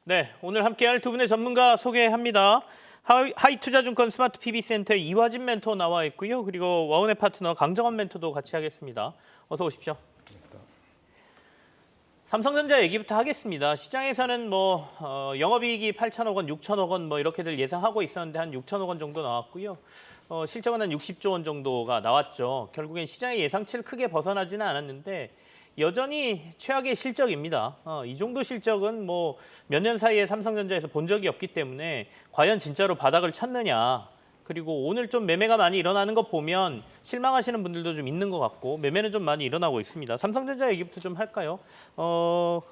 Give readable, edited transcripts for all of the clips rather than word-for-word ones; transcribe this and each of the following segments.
네, 오늘 함께할 두 분의 전문가 소개합니다. 하이투자증권 스마트 PB센터의 이화진 멘토 나와 있고요. 그리고 와운의 파트너 강정원 멘토도 같이 하겠습니다. 어서 오십시오. 삼성전자 얘기부터 하겠습니다. 시장에서는 영업이익이 8천억 원, 6천억 원 이렇게들 예상하고 있었는데 한 6천억 원 정도 나왔고요. 실적은 한 60조 원 정도가 나왔죠. 결국엔 시장의 예상치를 크게 벗어나지는 않았는데 여전히 최악의 실적입니다. 이 정도 실적은 몇 년 사이에 삼성전자에서 본 적이 없기 때문에 과연 진짜로 바닥을 쳤느냐. 그리고 오늘 좀 매매가 많이 일어나는 거 보면 실망하시는 분들도 좀 있는 것 같고 매매는 좀 많이 일어나고 있습니다. 삼성전자 얘기부터 좀 할까요?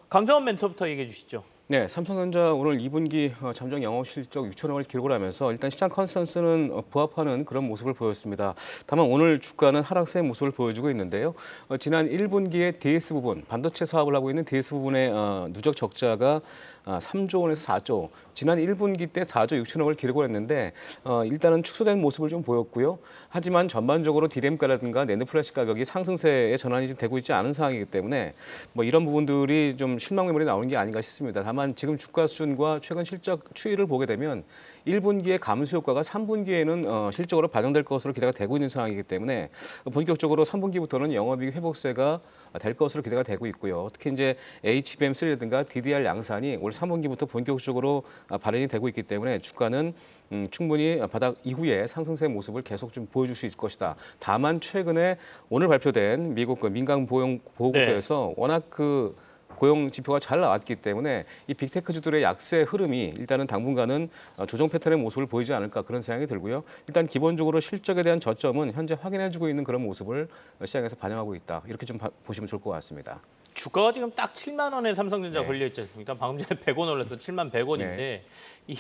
강정원 멘토부터 얘기해 주시죠. 네, 삼성전자 오늘 2분기 잠정 영업 실적 6천억을 기록을 하면서 일단 시장 컨센서스는 부합하는 그런 모습을 보였습니다. 다만 오늘 주가는 하락세의 모습을 보여주고 있는데요. 지난 1분기에 DS 부분, 반도체 사업을 하고 있는 DS 부분의 누적 적자가 3조 원에서 4조, 지난 1분기 때 4조 6천억을 기록을 했는데 일단은 축소된 모습을 좀 보였고요. 하지만 전반적으로 디램가라든가 낸드 플래시 가격이 상승세에 전환이 좀 되고 있지 않은 상황이기 때문에 이런 부분들이 좀 실망 매물이 나오는 게 아닌가 싶습니다. 다만 지금 주가 수준과 최근 실적 추이를 보게 되면 1분기의 감소 효과가 3분기에는 실적으로 반영될 것으로 기대가 되고 있는 상황이기 때문에 본격적으로 3분기부터는 영업이익 회복세가 될 것으로 기대가 되고 있고요. 특히 이제 HBM3라든가 DDR 양산이 올 3분기부터 본격적으로 발현이 되고 있기 때문에 주가는 충분히 바닥 이후에 상승세 모습을 계속 좀 보여줄 수 있을 것이다. 다만 최근에 오늘 발표된 미국 민간 보고서에서 워낙 고용 지표가 잘 나왔기 때문에 이 빅테크주들의 약세 흐름이 일단은 당분간은 조정 패턴의 모습을 보이지 않을까 그런 생각이 들고요. 일단 기본적으로 실적에 대한 저점은 현재 확인해주고 있는 그런 모습을 시장에서 반영하고 있다. 이렇게 좀 보시면 좋을 것 같습니다. 주가가 지금 딱 7만 원에 삼성전자 네. 걸려 있지 않습니까? 방금 전에 100원 올라서 7만 100원인데 네. 이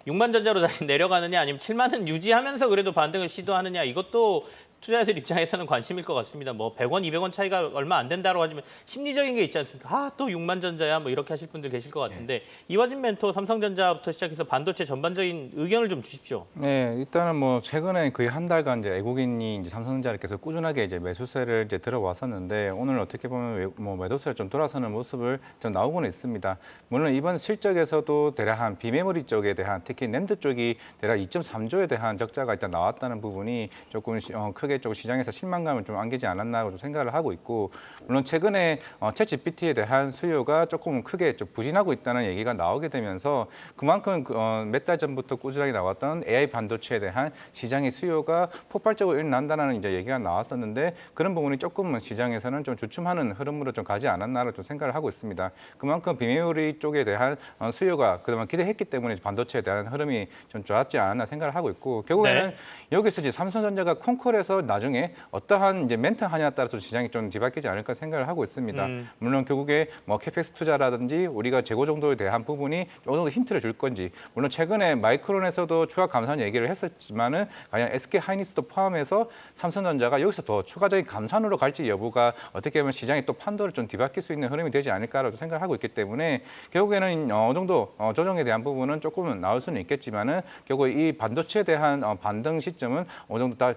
6만 전자로 다시 내려가느냐 아니면 7만 원 유지하면서 그래도 반등을 시도하느냐 이것도 투자자들 입장에서는 관심일 것 같습니다. 100원, 200원 차이가 얼마 안 된다고 하지만 심리적인 게 있지 않습니까? 또 6만 전자야 이렇게 하실 분들 계실 것 같은데 이화진 멘토 삼성전자부터 시작해서 반도체 전반적인 의견을 좀 주십시오. 네, 일단은 최근에 거의 한 달간 이제 외국인이 이제 삼성전자를 계속 꾸준하게 이제 매수세를 이제 들어왔었는데 오늘 어떻게 보면 매도세를 좀 돌아서는 모습을 좀 나오고는 있습니다. 물론 이번 실적에서도 대략 한 비메모리 쪽에 대한 특히 낸드 쪽이 대략 2.3조에 대한 적자가 일단 나왔다는 부분이 조금 크게 좀 시장에서 실망감을 좀 안기지 않았나고 좀 생각을 하고 있고 물론 최근에 챗 GPT에 대한 수요가 조금 크게 좀 부진하고 있다는 얘기가 나오게 되면서 그만큼 몇 달 전부터 꾸준하게 나왔던 AI 반도체에 대한 시장의 수요가 폭발적으로 일어난다는 이제 얘기가 나왔었는데 그런 부분이 조금은 시장에서는 좀 주춤하는 흐름으로 좀 가지 않았나를 좀 생각을 하고 있습니다. 그만큼 비메모리 쪽에 대한 수요가 그동안 기대했기 때문에 반도체에 대한 흐름이 좀 좋았지 않았나 생각을 하고 있고 결국에는 여기서 이제 삼성전자가 콘콜에서 나중에 어떠한 이제 멘트 하냐에 따라서 시장이 좀 뒤바뀌지 않을까 생각을 하고 있습니다. 물론 결국에 캐펙스 투자라든지 우리가 재고 정도에 대한 부분이 어느 정도 힌트를 줄 건지 물론 최근에 마이크론에서도 추가 감산 얘기를 했었지만은 과연 SK 하이닉스도 포함해서 삼성전자가 여기서 더 추가적인 감산으로 갈지 여부가 어떻게 보면 시장의 또 판도를 좀 뒤바뀔 수 있는 흐름이 되지 않을까라고 생각을 하고 있기 때문에 결국에는 어느 정도 조정에 대한 부분은 조금은 나올 수는 있겠지만은 결국 이 반도체에 대한 반등 시점은 어느 정도 다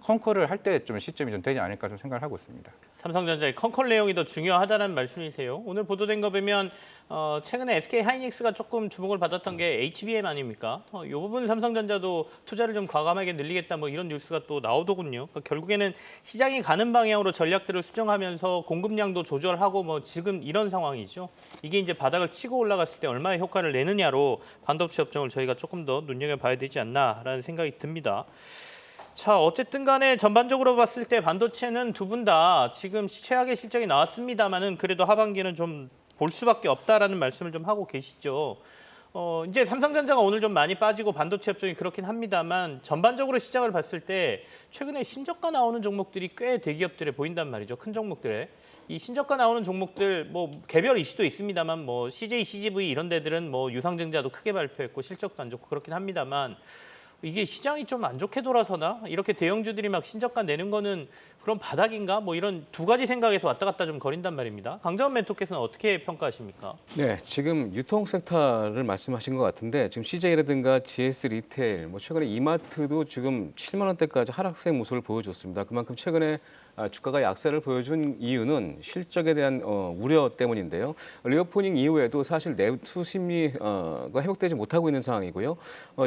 컨콜을 할 때 좀 시점이 좀 되지 않을까 좀 생각을 하고 있습니다. 삼성전자의 컨콜 내용이 더 중요하다는 말씀이세요. 오늘 보도된 거 보면 최근에 SK 하이닉스가 조금 주목을 받았던 게 HBM 아닙니까? 이 부분 삼성전자도 투자를 좀 과감하게 늘리겠다 이런 뉴스가 또 나오더군요. 그러니까 결국에는 시장이 가는 방향으로 전략들을 수정하면서 공급량도 조절하고 지금 이런 상황이죠. 이게 이제 바닥을 치고 올라갔을 때 얼마의 효과를 내느냐로 반도체 업종을 저희가 조금 더 눈여겨봐야 되지 않나라는 생각이 듭니다. 자, 어쨌든 간에 전반적으로 봤을 때 반도체는 두 분 다 지금 최악의 실적이 나왔습니다만은 그래도 하반기는 좀 볼 수밖에 없다라는 말씀을 좀 하고 계시죠. 이제 삼성전자가 오늘 좀 많이 빠지고 반도체 업종이 그렇긴 합니다만 전반적으로 시장을 봤을 때 최근에 신저가 나오는 종목들이 꽤 대기업들에 보인단 말이죠. 큰 종목들에. 이 신저가 나오는 종목들 개별 이슈도 있습니다만 CJ, CGV 이런 데들은 유상증자도 크게 발표했고 실적도 안 좋고 그렇긴 합니다만 이게 시장이 좀 안 좋게 돌아서나? 이렇게 대형주들이 막 신저가 내는 거는 그런 바닥인가? 이런 두 가지 생각에서 왔다 갔다 좀 거린단 말입니다. 강정원 멘토께서는 어떻게 평가하십니까? 네, 지금 유통 섹터를 말씀하신 것 같은데 지금 CJ라든가 GS 리테일, 최근에 이마트도 지금 7만 원대까지 하락세 모습을 보여줬습니다. 그만큼 최근에 주가가 약세를 보여준 이유는 실적에 대한 우려 때문인데요. 리오프닝 이후에도 사실 내수 심리가 회복되지 못하고 있는 상황이고요.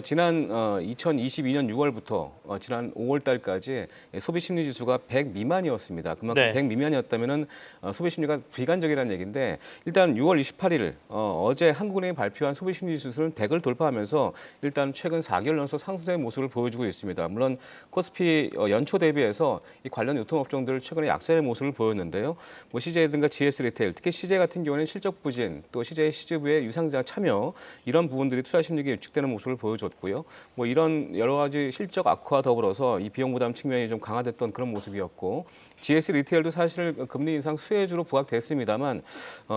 지난 2022년 6월부터 지난 5월 달까지 소비 심리 지수가 100 미만이었습니다. 그만큼 네. 100 미만이었다면은 소비 심리가 비관적이라는 얘기인데 일단 6월 28일 어제 한국은행이 발표한 소비 심리 지수는 100을 돌파하면서 일단 최근 4개월 연속 상승의 모습을 보여주고 있습니다. 물론 코스피 연초 대비해서 이 관련 유통업종들 최근에 약세의 모습을 보였는데요. 뭐 CJ든가 GS 리테일, 특히 CJ 같은 경우에는 실적 부진, 또 CJ 시즈부의 유상증자 참여 이런 부분들이 투자 심리가 위축되는 모습을 보여줬고요. 뭐 이런 여러 가지 실적 악화와 더불어서 이 비용 부담 측면이 좀 강화됐던 그런 모습이었고, GS 리테일도 사실 금리 인상 수혜주로 부각됐습니다만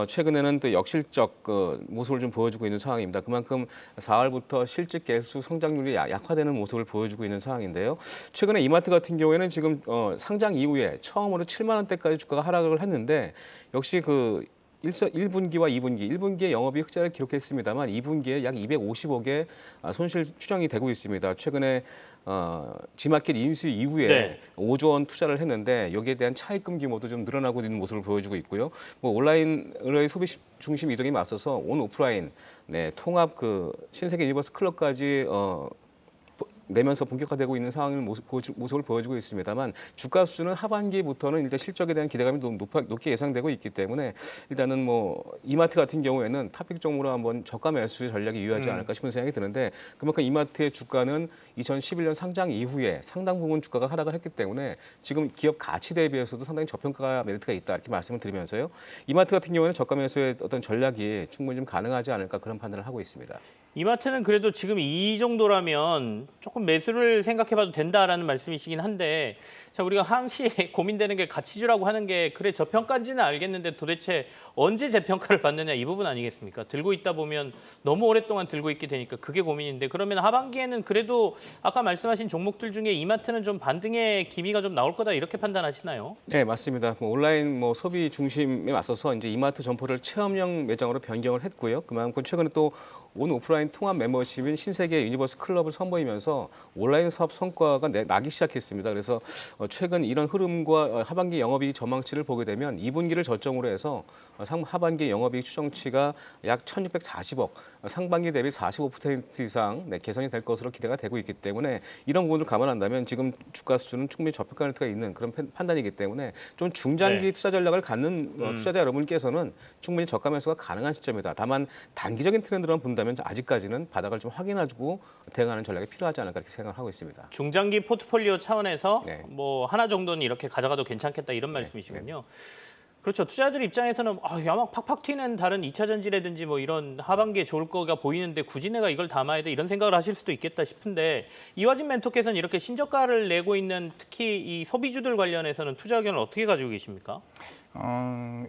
최근에는 또 역실적 모습을 좀 보여주고 있는 상황입니다. 그만큼 4월부터 실질 개수 성장률이 약화되는 모습을 보여주고 있는 상황인데요. 최근에 이마트 같은 경우에는 지금 상장 이후에 처음으로 7만 원대까지 주가가 하락을 했는데 역시 그 1분기와 2분기, 1분기에 영업이 흑자를 기록했습니다만 2분기에 약 250억의 손실 추정이 되고 있습니다. 최근에 지마켓 인수 이후에 네. 5조 원 투자를 했는데 여기에 대한 차입금 규모도 좀 늘어나고 있는 모습을 보여주고 있고요. 뭐 온라인의 소비 중심 이동에 맞서서 온 오프라인, 통합 그 신세계 유니버스 클럽까지 내면서 본격화되고 있는 상황을 모습을 보여주고 있습니다만 주가 수준은 하반기부터는 일단 실적에 대한 기대감이 높게 예상되고 있기 때문에 일단은 뭐 이마트 같은 경우에는 탑픽 종목으로 한번 저가 매수 전략이 유효하지 않을까 싶은 생각이 드는데 그만큼 이마트의 주가는 2011년 상장 이후에 상당 부분 주가가 하락을 했기 때문에 지금 기업 가치 대비해서도 상당히 저평가 메리트가 있다 이렇게 말씀을 드리면서요. 이마트 같은 경우에는 저가 매수의 어떤 전략이 충분히 좀 가능하지 않을까 그런 판단을 하고 있습니다. 이마트는 그래도 지금 이 정도라면 조금 매수를 생각해봐도 된다라는 말씀이시긴 한데, 자, 우리가 항시 고민되는 게 가치주라고 하는 게 그래 저평가인지는 알겠는데 도대체 언제 재평가를 받느냐 이 부분 아니겠습니까? 들고 있다 보면 너무 오랫동안 들고 있게 되니까 그게 고민인데, 그러면 하반기에는 그래도 아까 말씀하신 종목들 중에 이마트는 좀 반등의 기미가 좀 나올 거다 이렇게 판단하시나요? 네, 맞습니다. 뭐 온라인 소비 중심에 맞서서 이제 이마트 점포를 체험형 매장으로 변경을 했고요. 그만큼 최근에 또 온 오프라인 통합 멤버십인 신세계 유니버스 클럽을 선보이면서 온라인 사업 성과가 나기 시작했습니다. 그래서 최근 이런 흐름과 하반기 영업이익 전망치를 보게 되면 2분기를 저점으로 해서 하반기 영업이익 추정치가 약 1,640억, 상반기 대비 45% 이상 개선이 될 것으로 기대가 되고 있기 때문에 이런 부분을 감안한다면 지금 주가 수준은 충분히 저평가 가능성가 있는 그런 판단이기 때문에 좀 중장기 네. 투자 전략을 갖는 투자자 여러분께서는 충분히 저가 매수가 가능한 시점이다. 다만 단기적인 트렌드로만 본다면 아직까지는 바닥을 좀 확인해주고 대응하는 전략이 필요하지 않을까 이렇게 생각을 하고 있습니다. 중장기 포트폴리오 차원에서 네. 뭐 하나 정도는 이렇게 가져가도 괜찮겠다 이런 말씀이시군요. 그렇죠. 투자자들 입장에서는 야막 팍팍 튀는 다른 2차 전지라든지 뭐 이런 하반기에 좋을 거가 보이는데 굳이 내가 이걸 담아야 돼 이런 생각을 하실 수도 있겠다 싶은데, 이화진 멘토께서는 이렇게 신저가를 내고 있는 특히 이 소비주들 관련해서는 투자 의견을 어떻게 가지고 계십니까?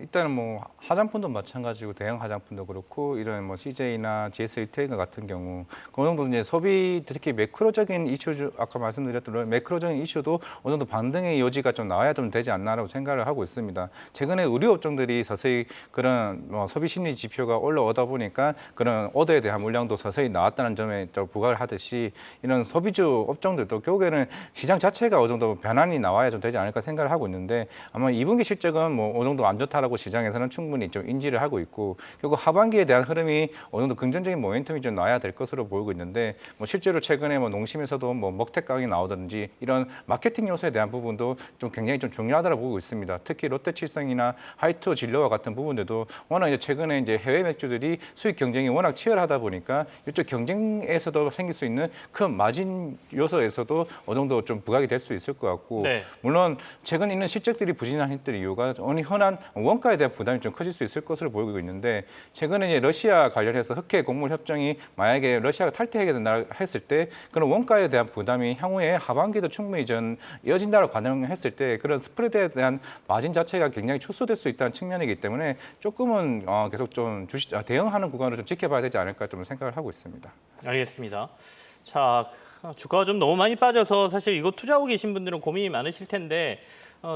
일단은 뭐 화장품도 마찬가지고 대형 화장품도 그렇고 이런 뭐 CJ나 GS 리테일 같은 경우 어느 정도 이제 소비 특히 매크로적인 이슈 아까 말씀드렸던 매크로적인 이슈도 어느 정도 반등의 여지가 좀 나와야 좀 되지 않나라고 생각을 하고 있습니다. 최근에 의류 업종들이 서서히 그런 뭐 소비 심리 지표가 올라오다 보니까 그런 오더에 대한 물량도 서서히 나왔다는 점에 좀 부각을 하듯이 이런 소비주 업종들도 결국에는 시장 자체가 어느 정도 변환이 나와야 좀 되지 않을까 생각을 하고 있는데, 아마 2분기 실적은 뭐 어느 정도 안 좋다라고 시장에서는 충분히 좀 인지를 하고 있고 결국 하반기에 대한 흐름이 어느 정도 긍정적인 모멘텀이 좀 나야 될 것으로 보이고 있는데, 뭐 실제로 최근에 뭐 농심에서도 뭐 먹태 강이 나오든지 이런 마케팅 요소에 대한 부분도 좀 굉장히 좀 중요하다고 보고 있습니다. 특히 롯데칠성이나 하이투 진로와 같은 부분들도 워낙 이제 최근에 이제 해외 맥주들이 수익 경쟁이 워낙 치열하다 보니까 이쪽 경쟁에서도 생길 수 있는 큰 마진 요소에서도 어느 정도 좀 부각이 될 수 있을 것 같고, 네. 물론 최근 있는 실적들이 부진한 이유가 흔한 원가에 대한 부담이 좀 커질 수 있을 것으로 보이고 있는데, 최근에 이제 러시아 관련해서 흑해 곡물 협정이 만약에 러시아가 탈퇴하게 된다 했을 때 그런 원가에 대한 부담이 향후에 하반기도 충분히 이어진다고 가정했을 때 그런 스프레드에 대한 마진 자체가 굉장히 축소될 수 있다는 측면이기 때문에 조금은 계속 좀 대응하는 구간을 좀 지켜봐야 되지 않을까 좀 생각을 하고 있습니다. 알겠습니다. 자, 주가가 좀 너무 많이 빠져서 사실 이거 투자하고 계신 분들은 고민이 많으실 텐데,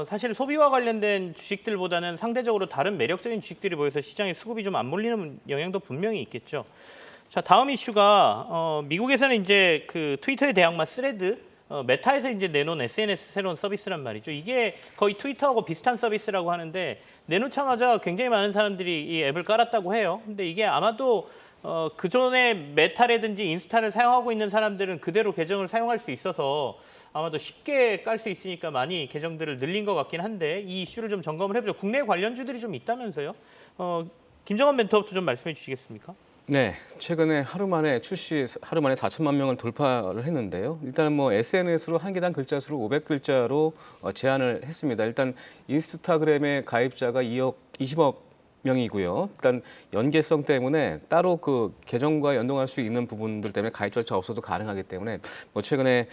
사실 소비와 관련된 주식들보다는 상대적으로 다른 매력적인 주식들이 보여서 시장에 수급이 좀 안 몰리는 영향도 분명히 있겠죠. 자, 다음 이슈가 미국에서는 이제 그 트위터의 대항마 스레드 메타에서 이제 내놓은 SNS 새로운 서비스란 말이죠. 이게 거의 트위터하고 비슷한 서비스라고 하는데 내놓자마자 굉장히 많은 사람들이 이 앱을 깔았다고 해요. 근데 이게 아마도 그전에 메타라든지 인스타를 사용하고 있는 사람들은 그대로 계정을 사용할 수 있어서 아마도 쉽게 깔 수 있으니까 많이 계정들을 늘린 것 같긴 한데 이 이슈를 좀 점검을 해보죠. 국내 관련주들이 좀 있다면서요? 김정은 멘토부터 좀 말씀해 주시겠습니까? 네, 최근에 하루 만에 4천만 명을 돌파를 했는데요. 일단 뭐 SNS로 한 개당 글자 수를 500글자로 제한을 했습니다. 일단 인스타그램의 가입자가 20억 명이고요. 일단 연계성 때문에 따로 그 계정과 연동할 수 있는 부분들 때문에 가입 절차 없어도 가능하기 때문에 뭐 최근에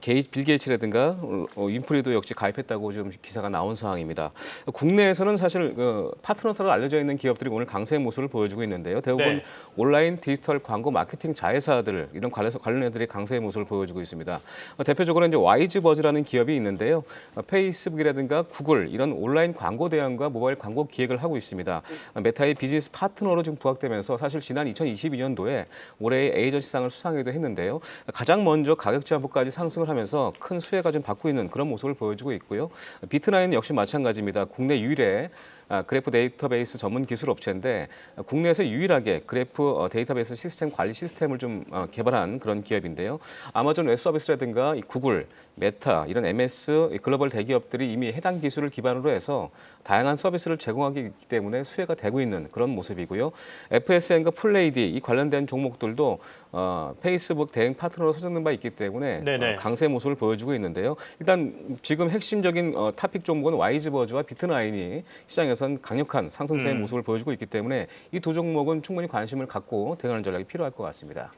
빌 게이츠라든가 윈프리도 역시 가입했다고 지금 기사가 나온 상황입니다. 국내에서는 사실 파트너사로 알려져 있는 기업들이 오늘 강세의 모습을 보여주고 있는데요. 대부분 네. 온라인 디지털 광고 마케팅 자회사들 이런 관련해들이 강세의 모습을 보여주고 있습니다. 대표적으로 이제 와이즈버즈라는 기업이 있는데요. 페이스북이라든가 구글 이런 온라인 광고 대행과 모바일 광고 기획을 하고 있습니다. 메타의 비즈니스 파트너로 지금 부각되면서 사실 지난 2022년도에 올해의 에이전시상을 수상하기도 했는데요. 가장 먼저 가격 제한폭까지 상승을 하면서 큰 수혜가 좀 받고 있는 그런 모습을 보여주고 있고요. 비트나인 역시 마찬가지입니다. 국내 유일의 그래프 데이터베이스 전문 기술 업체인데 국내에서 유일하게 그래프 데이터베이스 시스템 관리 시스템을 좀 개발한 그런 기업인데요. 아마존 웹 서비스라든가 구글, 메타 이런 MS 글로벌 대기업들이 이미 해당 기술을 기반으로 해서 다양한 서비스를 제공하기 때문에 수혜가 되고 있는 그런 모습이고요. FSN과 플레이디 이 관련된 종목들도 페이스북 대행 파트너로 선정된 바 있기 때문에 강세 모습을 보여주고 있는데요. 일단 지금 핵심적인 타픽 종목은 와이즈버즈와 비트나인이 시장에선 강력한 상승세의 모습을 보여주고 있기 때문에 이 두 종목은 충분히 관심을 갖고 대응하는 전략이 필요할 것 같습니다.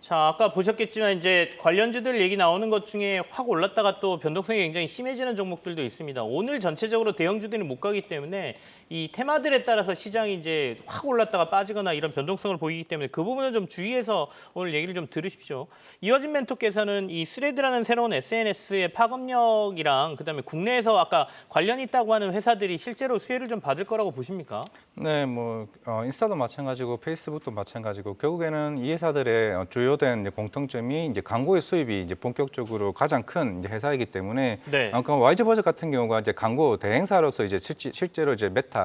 자, 아까 보셨겠지만 이제 관련주들 얘기 나오는 것 중에 확 올랐다가 또 변동성이 굉장히 심해지는 종목들도 있습니다. 오늘 전체적으로 대형주들이 못 가기 때문에 이 테마들에 따라서 시장이 이제 확 올랐다가 빠지거나 이런 변동성을 보이기 때문에 그 부분을 좀 주의해서 오늘 얘기를 좀 들으십시오. 이어진 멘토께서는 이 스레드라는 새로운 SNS의 파급력이랑 그다음에 국내에서 아까 관련이 있다고 하는 회사들이 실제로 수혜를 좀 받을 거라고 보십니까? 네, 뭐 인스타도 마찬가지고 페이스북도 마찬가지고 결국에는 이 회사들의 주요된 이제 공통점이 이제 광고의 수입이 이제 본격적으로 가장 큰 이제 회사이기 때문에 그러니까 와이즈버즈 같은 경우가 이제 광고 대행사로서 이제 실제로 이제 메타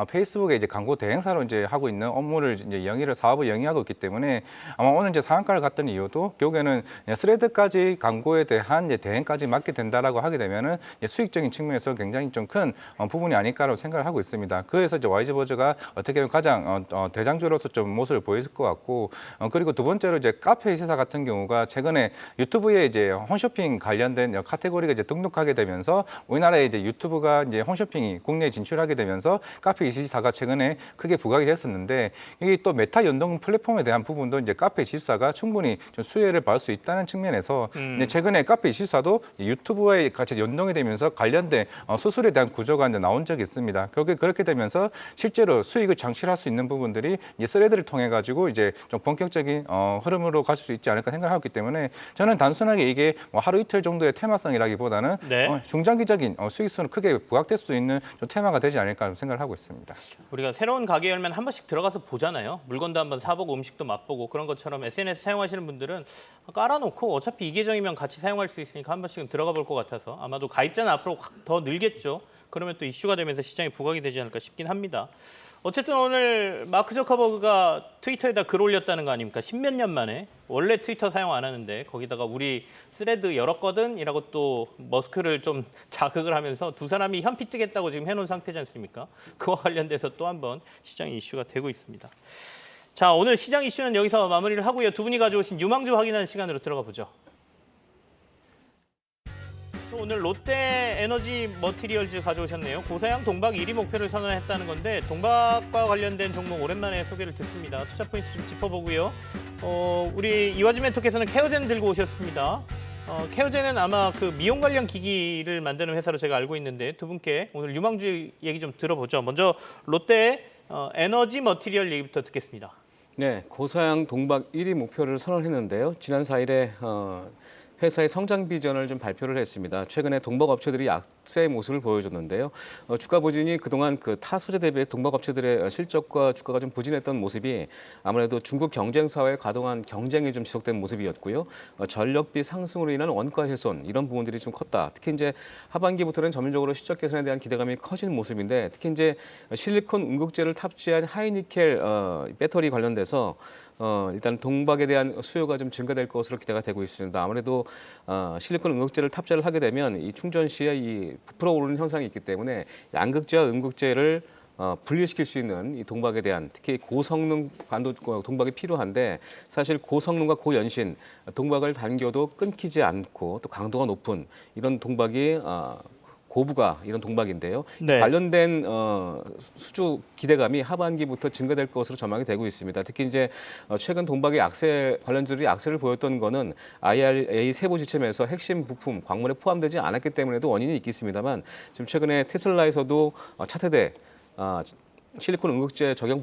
페이스북에 이제 광고 대행사로 이제 하고 있는 업무를 이제 사업을 영위하고 있기 때문에 아마 오늘 이제 상한가를 갔던 이유도 결국에는 스레드까지 광고에 대한 이제 대행까지 맡게 된다라고 하게 되면은 수익적인 측면에서 굉장히 좀 큰 부분이 아닐까라고 생각을 하고 있습니다. 그래서 이제 와이즈버즈가 어떻게 보면 가장 대장주로서 좀 모습을 보였을 것 같고 그리고 두 번째로 이제 카페 회사 같은 경우가 최근에 유튜브에 이제 홈쇼핑 관련된 카테고리가 이제 등록하게 되면서 우리나라에 이제 유튜브가 이제 홈쇼핑이 국내에 진출하게 되면서 카페24가 최근에 크게 부각이 됐었는데 이게 또 메타 연동 플랫폼에 대한 부분도 이제 카페24가 충분히 좀 수혜를 받을 수 있다는 측면에서 이제 최근에 카페24도 유튜브에 같이 연동이 되면서 관련된 수수료에 대한 구조가 이제 나온 적이 있습니다. 그렇게 되면서 실제로 수익을 창출할 수 있는 부분들이 이제 스레드를 통해 가지고 이제 좀 본격적인 흐름으로 갈 수 있지 않을까 생각하기 때문에 저는 단순하게 이게 뭐 하루 이틀 정도의 테마성이라기보다는 중장기적인 수익성을 크게 부각될 수 있는 좀 테마가 되지 않을까 생각을 하고 있습니다. 우리가 새로운 가게 열면 한 번씩 들어가서 보잖아요. 물건도 한번 사보고 음식도 맛보고 그런 것처럼 SNS 사용하시는 분들은 깔아놓고 어차피 이 계정이면 같이 사용할 수 있으니까 한 번씩은 들어가 볼 것 같아서 아마도 가입자는 앞으로 확 더 늘겠죠. 그러면 또 이슈가 되면서 시장이 부각이 되지 않을까 싶긴 합니다. 어쨌든 오늘 마크 저커버그가 트위터에다 글 올렸다는 거 아닙니까? 10몇 년 만에. 원래 트위터 사용 안 하는데 거기다가 우리 스레드 열었거든 이라고 또 머스크를 좀 자극을 하면서 두 사람이 현피 뜨겠다고 지금 해놓은 상태지 않습니까? 그와 관련돼서 또 한 번 시장이 이슈가 되고 있습니다. 자, 오늘 시장 이슈는 여기서 마무리를 하고요. 두 분이 가져오신 유망주 확인하는 시간으로 들어가 보죠. 오늘 롯데 에너지 머티리얼즈 가져오셨네요. 고사양 동박 1위 목표를 선언했다는 건데 동박과 관련된 종목 오랜만에 소개를 듣습니다. 투자 포인트 좀 짚어보고요. 우리 이화진 멘토께서는 케어젠 들고 오셨습니다. 케어젠은 아마 그 미용 관련 기기를 만드는 회사로 제가 알고 있는데 두 분께 오늘 유망주 얘기 좀 들어보죠. 먼저 롯데 에너지 머티리얼 얘기부터 듣겠습니다. 네, 고사양 동박 1위 목표를 선언했는데요. 지난 4일에 회사의 성장 비전을 좀 발표를 했습니다. 최근에 동박업체들이 약세의 모습을 보여줬는데요. 주가 부진이 그동안 그 타 소재 대비 동박업체들의 실적과 주가가 좀 부진했던 모습이 아무래도 중국 경쟁사와의 과도한 경쟁이 좀 지속된 모습이었고요. 전력비 상승으로 인한 원가 훼손 이런 부분들이 좀 컸다. 특히 이제 하반기부터는 전면적으로 실적 개선에 대한 기대감이 커지는 모습인데 특히 이제 실리콘 응급제를 탑재한 하이니켈 배터리 관련돼서 일단 동박에 대한 수요가 좀 증가될 것으로 기대가 되고 있습니다. 아무래도 실리콘 응급제를 탑재를 하게 되면 이 충전 시에 이 부풀어 오르는 현상이 있기 때문에 양극재와 음극재를 분리시킬 수 있는 이 동박에 대한 특히 고성능 동박이 필요한데 사실 고성능과 고연신 동박을 당겨도 끊기지 않고 또 강도가 높은 이런 동박이 고부가 이런 동박인데요. 네. 관련된 수주 기대감이 하반기부터 증가될 것으로 전망이 되고 있습니다. 특히 이제 최근 동박의 약세 관련주들이 약세를 보였던 거는 IRA 세부 지침에서 핵심 부품 광물에 포함되지 않았기 때문에도 원인이 있겠습니다만 지금 최근에 테슬라에서도 차세대 실리콘 응급제 적용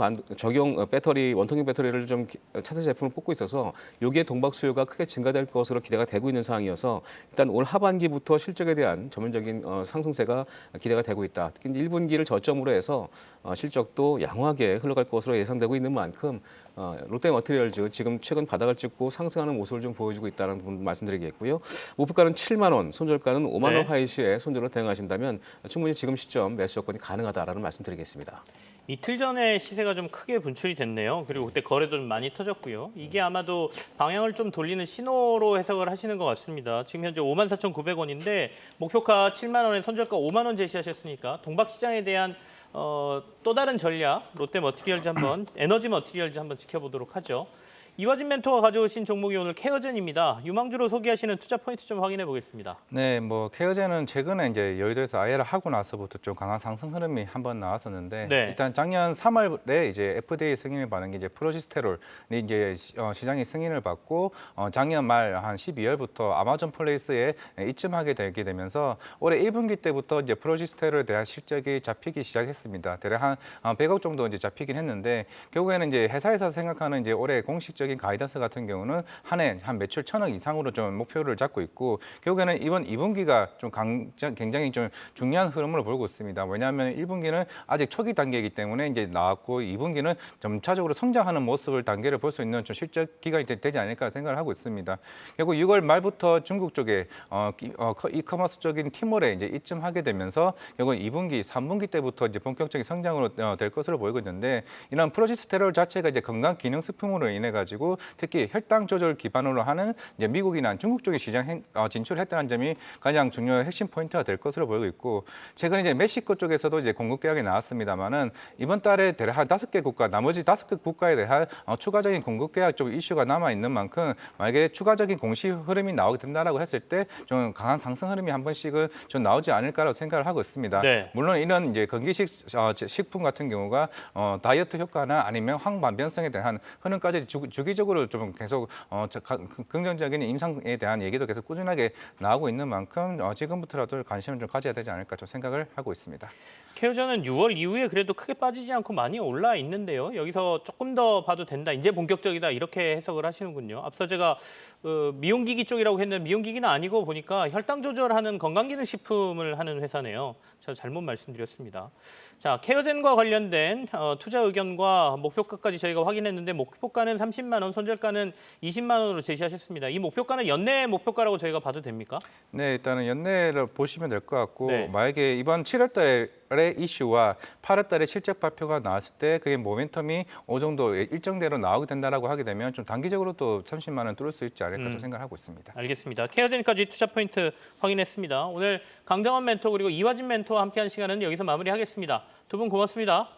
배터리 원통형 배터리를 좀 차세 제품을 뽑고 있어서 여기에 동박 수요가 크게 증가될 것으로 기대가 되고 있는 상황이어서 일단 올 하반기부터 실적에 대한 전면적인 상승세가 기대가 되고 있다. 특히 1분기를 저점으로 해서 실적도 양호하게 흘러갈 것으로 예상되고 있는 만큼 롯데머티리얼즈 지금 최근 바닥을 찍고 상승하는 모습을 좀 보여주고 있다는 부분 말씀드리겠고요. 목표가는 7만 원, 손절가는 5만 원 네. 하이시에 손절로 대응하신다면 충분히 지금 시점 매수 조건이 가능하다라는 말씀드리겠습니다. 이틀 전에 시세가 좀 크게 분출이 됐네요. 그리고 그때 거래도 좀 많이 터졌고요. 이게 아마도 방향을 좀 돌리는 신호로 해석을 하시는 것 같습니다. 지금 현재 54,900원인데 목표가 7만 원에 선절가 5만 원 제시하셨으니까 동박 시장에 대한 또 다른 전략 롯데 머티리얼즈 한번 에너지 머티리얼즈 한번 지켜보도록 하죠. 이화진 멘토가 가져오신 종목이 오늘 케어젠입니다. 유망주로 소개하시는 투자 포인트 좀 확인해 보겠습니다. 네, 뭐 케어젠은 최근에 이제 여의도에서 IR을 하고 나서부터 좀 강한 상승 흐름이 한번 나왔었는데 네. 일단 작년 3월에 이제 FDA 승인을 받은 게 이제 프로지스테롤이 이제 시장이 승인을 받고 작년 말 한 12월부터 아마존 플레이스에 입점하게 되게 되면서 올해 1분기 때부터 이제 프로지스테롤에 대한 실적이 잡히기 시작했습니다. 대략 한 100억 정도 이제 잡히긴 했는데 결국에는 이제 회사에서 생각하는 이제 올해 공식적인 가이던스 같은 경우는 한 해 한 매출 1,000억 이상으로 좀 목표를 잡고 있고 결국에는 이번 2분기가 좀 굉장히 좀 중요한 흐름으로 보고 있습니다. 왜냐하면 1분기는 아직 초기 단계이기 때문에 이제 나왔고 2분기는 점차적으로 성장하는 모습을 단계를 볼 수 있는 좀 실적 기간이 되지 않을까 생각을 하고 있습니다. 결국 6월 말부터 중국 쪽에 이커머스 쪽인 티몰에 이제 입점하게 되면서 결국 2분기, 3분기 때부터 이제 본격적인 성장으로 될 것으로 보이고 있는데 이런 프로지스테롤 자체가 이제 건강 기능 식품으로 인해 가지고 특히 혈당 조절 기반으로 하는 이제 미국이나 중국 쪽의 시장 진출했다는 점이 가장 중요한 핵심 포인트가 될 것으로 보이고 있고 최근 이제 멕시코 쪽에서도 이제 공급 계약이 나왔습니다만은 이번 달에 대략 한 5개 국가 나머지 5개 국가에 대한 추가적인 공급 계약 쪽 이슈가 남아 있는 만큼 만약에 추가적인 공시 흐름이 나오게 된다라고 했을 때 좀 강한 상승 흐름이 한 번씩은 좀 나오지 않을까라고 생각을 하고 있습니다. 네. 물론 이런 이제 건기식 식품 같은 경우가 다이어트 효과나 아니면 항반변성에 대한 흐름까지 주기적으로 좀 계속 긍정적인 임상에 대한 얘기도 계속 꾸준하게 나오고 있는 만큼 지금부터라도 관심을 좀 가져야 되지 않을까 좀 생각을 하고 있습니다. 케어전은 6월 이후에 그래도 크게 빠지지 않고 많이 올라 있는데요. 여기서 조금 더 봐도 된다, 이제 본격적이다 이렇게 해석을 하시는군요. 앞서 제가 미용기기 쪽이라고 했는데 미용기기는 아니고 보니까 혈당 조절하는 건강기능식품을 하는 회사네요. 제가 잘못 말씀드렸습니다. 자, 케어젠과 관련된 투자 의견과 목표가까지 저희가 확인했는데 목표가는 30만 원, 손절가는 20만 원으로 제시하셨습니다. 이 목표가는 연내 목표가라고 저희가 봐도 됩니까? 네, 일단은 연내를 보시면 될 것 같고 네. 만약에 이번 7월 달에 이슈와 8월 달에 실적 발표가 나왔을 때 그게 모멘텀이 어느 정도 일정대로 나오게 된다라고 하게 되면 좀 단기적으로 또 30만 원 뚫을 수 있지 않을까 좀 생각하고 있습니다. 알겠습니다. 케어젠까지 투자 포인트 확인했습니다. 오늘 강정원 멘토 그리고 이화진 멘토와 함께한 시간은 여기서 마무리하겠습니다. 두 분 고맙습니다.